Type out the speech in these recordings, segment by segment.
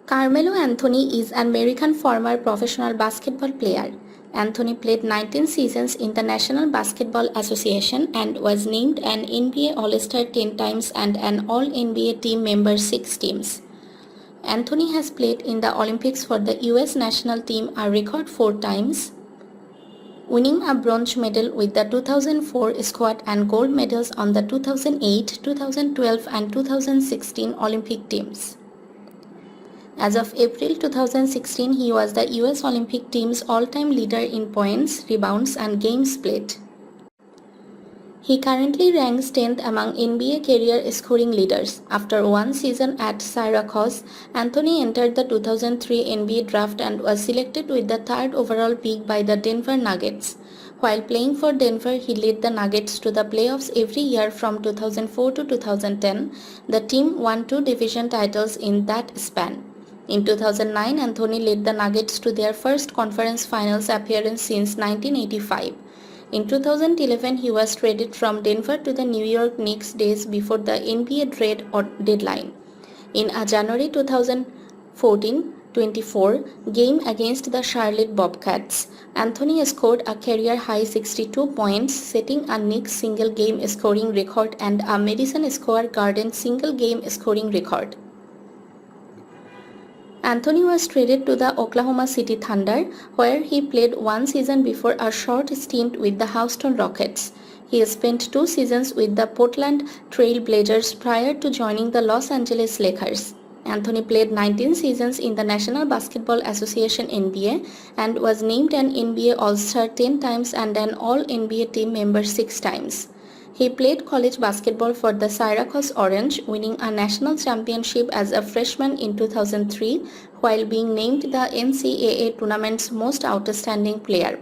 Carmelo Anthony is an American former professional basketball player. Anthony played 19 seasons in the National Basketball Association and was named an NBA All-Star 10 times and an All-NBA team member 6 times. Anthony has played in the Olympics for the US national team a record 4 times, winning a bronze medal with the 2004 squad and gold medals on the 2008, 2012 and 2016 Olympic teams. As of April 2016, he was the US Olympic team's all-time leader in points, rebounds and games played. He currently ranks 10th among NBA career scoring leaders. After one season at Syracuse, Anthony entered the 2003 NBA draft and was selected with the 3rd overall pick by the Denver Nuggets. While playing for Denver, he led the Nuggets to the playoffs every year from 2004 to 2010. The team won 2 division titles in that span. In 2009, Anthony led the Nuggets to their first conference finals appearance since 1985. In 2011, he was traded from Denver to the New York Knicks days before the NBA trade deadline. In a January 2014-24 game against the Charlotte Bobcats, Anthony scored a career-high 62 points, setting a Knicks single-game scoring record and a Madison Square Garden single-game scoring record. Anthony was traded to the Oklahoma City Thunder, where he played one season before a short stint with the Houston Rockets. He spent 2 seasons with the Portland Trail Blazers prior to joining the Los Angeles Lakers. Anthony played 19 seasons in the National Basketball Association NBA and was named an NBA All-Star 10 times and an All-NBA team member 6 times. He played college basketball for the Syracuse Orange, winning a national championship as a freshman in 2003 while being named the NCAA tournament's most outstanding player.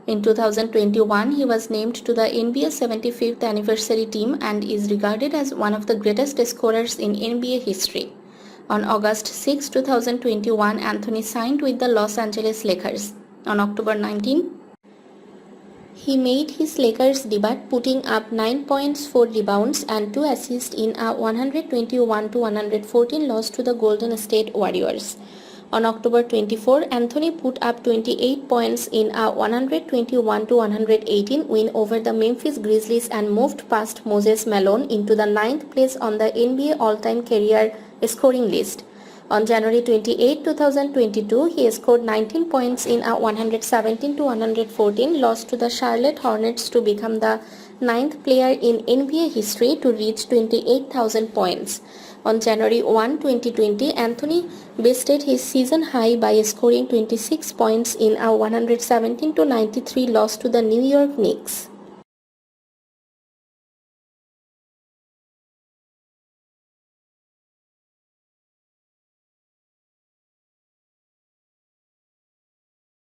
In 2021, he was named to the NBA 75th anniversary team and is regarded as one of the greatest scorers in NBA history. On August 6, 2021, Anthony signed with the Los Angeles Lakers. On October 19, he made his Lakers debut, putting up 9 points, 4 rebounds and 2 assists in a 121-114 loss to the Golden State Warriors. On October 24, Anthony put up 28 points in a 121-118 win over the Memphis Grizzlies and moved past Moses Malone into the 9th place on the NBA all-time career scoring list. On January 28, 2022, he scored 19 points in a 117-114 loss to the Charlotte Hornets to become the 9th player in NBA history to reach 28,000 points. On January 1, 2020, Anthony bested his season high by scoring 26 points in a 117-93 loss to the New York Knicks.